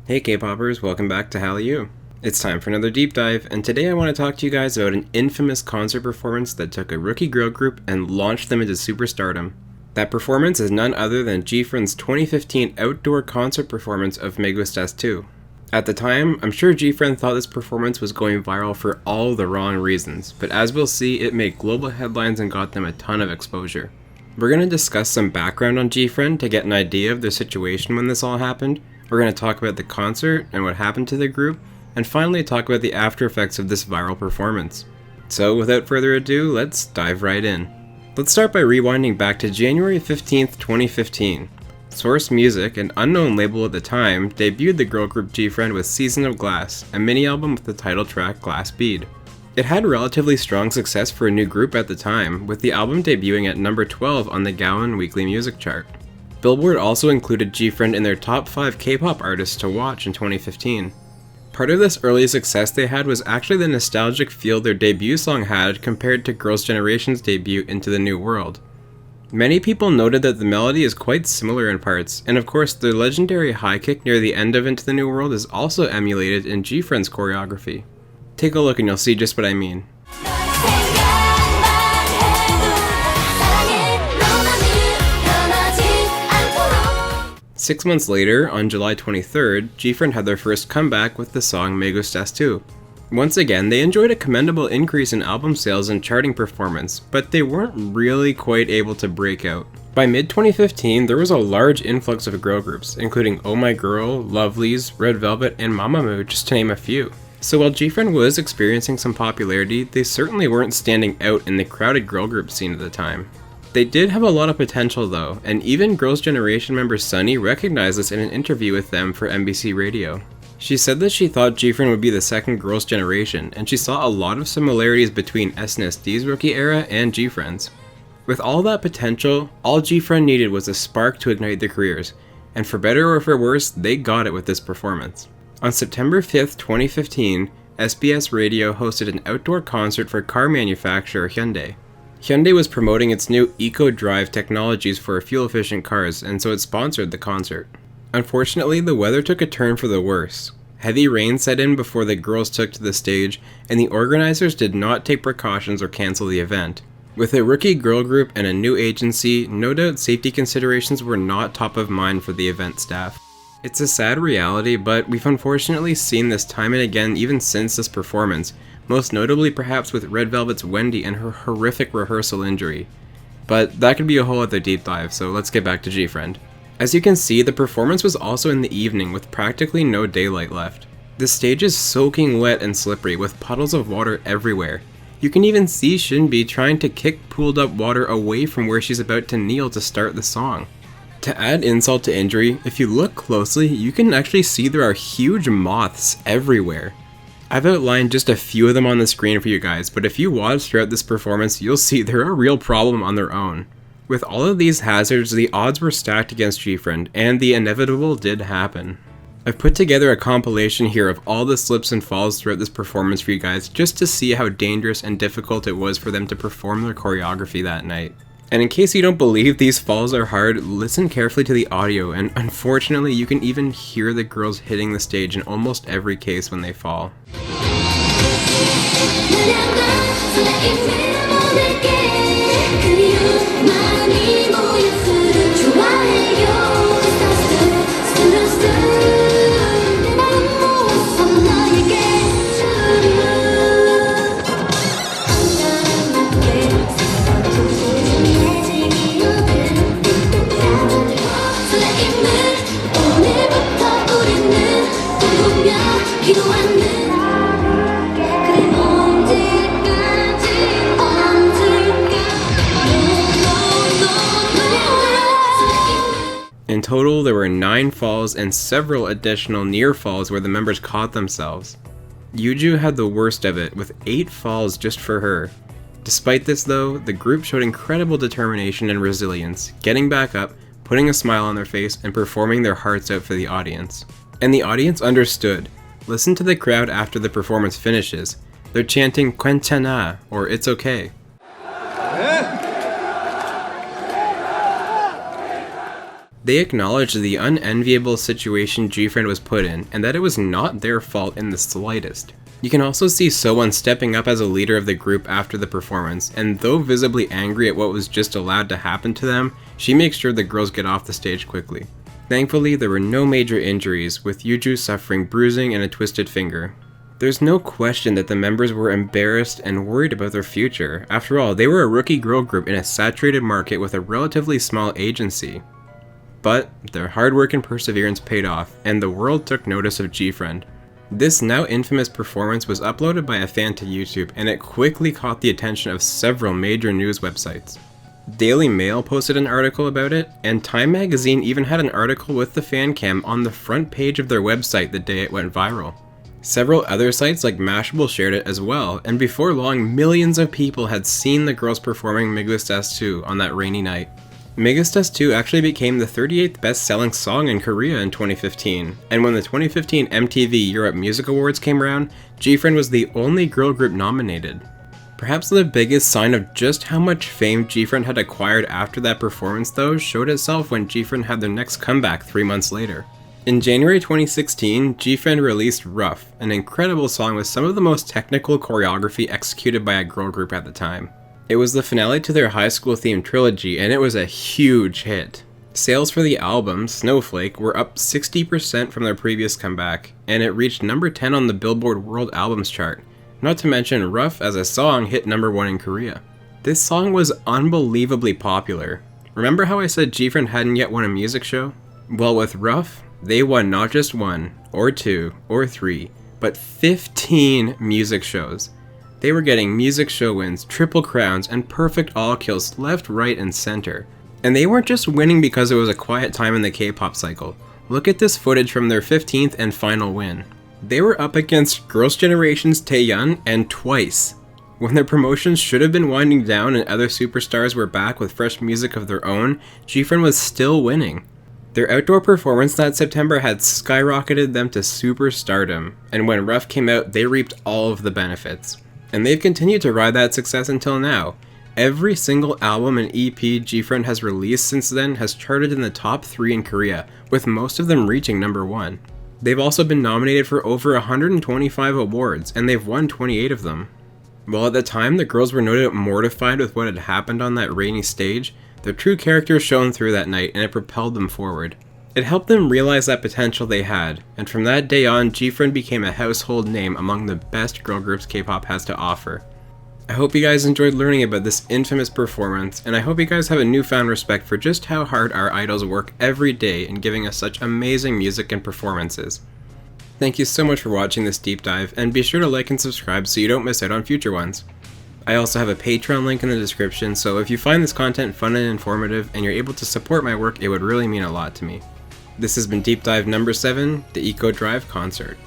Hey K-popers, welcome back to Hallyu. It's time for another deep dive, and today I want to talk to you guys about an infamous concert performance that took a rookie girl group and launched them into superstardom. That performance is none other than GFriend's 2015 outdoor concert performance of Gustas Tu. At the time, I'm sure GFriend thought this performance was going viral for all the wrong reasons, but as we'll see, it made global headlines and got them a ton of exposure. We're going to discuss some background on GFriend to get an idea of their situation when this all happened. We're going to talk about the concert and what happened to the group, and finally talk about the after effects of this viral performance. So without further ado, let's dive right in. Let's start by rewinding back to January 15th, 2015. Source Music, an unknown label at the time, debuted the girl group GFriend with Season of Glass, a mini-album with the title track Glass Bead. It had relatively strong success for a new group at the time, with the album debuting at number 12 on the Gaon Weekly Music Chart. Billboard also included GFriend in their top 5 K-pop artists to watch in 2015. Part of this early success they had was actually the nostalgic feel their debut song had compared to Girls' Generation's debut Into the New World. Many people noted that the melody is quite similar in parts, and of course the legendary high kick near the end of Into the New World is also emulated in GFriend's choreography. Take a look and you'll see just what I mean. 6 months later, on July 23rd, GFriend had their first comeback with the song Gustas Tu. Once again, they enjoyed a commendable increase in album sales and charting performance, but they weren't really quite able to break out. By mid-2015, there was a large influx of girl groups, including Oh My Girl, Lovelyz, Red Velvet, and Mamamoo, just to name a few. So while GFriend was experiencing some popularity, they certainly weren't standing out in the crowded girl group scene at the time. They did have a lot of potential though, and even Girls' Generation member Sunny recognized this in an interview with them for MBC Radio. She said that she thought GFriend would be the second Girls' Generation, and she saw a lot of similarities between SNSD rookie era and GFriend's. With all that potential, all GFriend needed was a spark to ignite their careers, and for better or for worse, they got it with this performance. On September 5th, 2015, SBS Radio hosted an outdoor concert for car manufacturer Hyundai. Hyundai was promoting its new eco-drive technologies for fuel-efficient cars, and so it sponsored the concert. Unfortunately, the weather took a turn for the worse. Heavy rain set in before the girls took to the stage, and the organizers did not take precautions or cancel the event. With a rookie girl group and a new agency, no doubt safety considerations were not top of mind for the event staff. It's a sad reality, but we've unfortunately seen this time and again even since this performance, most notably perhaps with Red Velvet's Wendy and her horrific rehearsal injury. But that could be a whole other deep dive, so let's get back to GFriend. As you can see, the performance was also in the evening with practically no daylight left. The stage is soaking wet and slippery with puddles of water everywhere. You can even see Shinbi trying to kick pooled up water away from where she's about to kneel to start the song. To add insult to injury, if you look closely, you can actually see there are huge moths everywhere. I've outlined just a few of them on the screen for you guys, but if you watch throughout this performance, you'll see they're a real problem on their own. With all of these hazards, the odds were stacked against GFriend, and the inevitable did happen. I've put together a compilation here of all the slips and falls throughout this performance for you guys, just to see how dangerous and difficult it was for them to perform their choreography that night. And in case you don't believe these falls are hard, listen carefully to the audio, and unfortunately you can even hear the girls hitting the stage in almost every case when they fall. In total, there were 9 falls and several additional near falls where the members caught themselves. Yuju had the worst of it, with 8 falls just for her. Despite this though, the group showed incredible determination and resilience, getting back up, putting a smile on their face, and performing their hearts out for the audience. And the audience understood. Listen to the crowd after the performance finishes. They're chanting "괜찮아" or "It's okay." They acknowledged the unenviable situation GFriend was put in, and that it was not their fault in the slightest. You can also see So-won stepping up as a leader of the group after the performance, and though visibly angry at what was just allowed to happen to them, she makes sure the girls get off the stage quickly. Thankfully, there were no major injuries, with Yuju suffering bruising and a twisted finger. There's no question that the members were embarrassed and worried about their future. After all, they were a rookie girl group in a saturated market with a relatively small agency. But their hard work and perseverance paid off, and the world took notice of GFriend. This now infamous performance was uploaded by a fan to YouTube, and it quickly caught the attention of several major news websites. Daily Mail posted an article about it, and Time magazine even had an article with the fan cam on the front page of their website the day it went viral. Several other sites like Mashable shared it as well, and before long millions of people had seen the girls performing Gustas Tu on that rainy night. Gustas Tu actually became the 38th best-selling song in Korea in 2015, and when the 2015 MTV Europe Music Awards came around, GFriend was the only girl group nominated. Perhaps the biggest sign of just how much fame GFriend had acquired after that performance though showed itself when GFriend had their next comeback 3 months later. In January 2016, GFriend released Rough, an incredible song with some of the most technical choreography executed by a girl group at the time. It was the finale to their high school themed trilogy, and it was a huge hit. Sales for the album, Snowflake, were up 60% from their previous comeback, and it reached number 10 on the Billboard World Albums chart. Not to mention, Rough as a song hit number 1 in Korea. This song was unbelievably popular. Remember how I said GFriend hadn't yet won a music show? Well, with Rough, they won not just 1, or 2, or 3, but 15 music shows. They were getting music show wins, triple crowns, and perfect all kills left, right, and center. And they weren't just winning because it was a quiet time in the K-pop cycle. Look at this footage from their 15th and final win. They were up against Girls' Generation's Taeyeon and Twice. When their promotions should have been winding down and other superstars were back with fresh music of their own, GFriend was still winning. Their outdoor performance that September had skyrocketed them to superstardom, and when Rough came out, they reaped all of the benefits. And they've continued to ride that success until now. Every single album and EP GFriend has released since then has charted in the top 3 in Korea, with most of them reaching number 1. They've also been nominated for over 125 awards, and they've won 28 of them. While at the time the girls were no doubt mortified with what had happened on that rainy stage, their true characters shone through that night, and it propelled them forward. It helped them realize that potential they had, and from that day on, GFriend became a household name among the best girl groups K-pop has to offer. I hope you guys enjoyed learning about this infamous performance, and I hope you guys have a newfound respect for just how hard our idols work every day in giving us such amazing music and performances. Thank you so much for watching this deep dive, and be sure to like and subscribe so you don't miss out on future ones. I also have a Patreon link in the description, so if you find this content fun and informative and you're able to support my work, it would really mean a lot to me. This has been Deep Dive number 7, the Eco Drive Concert.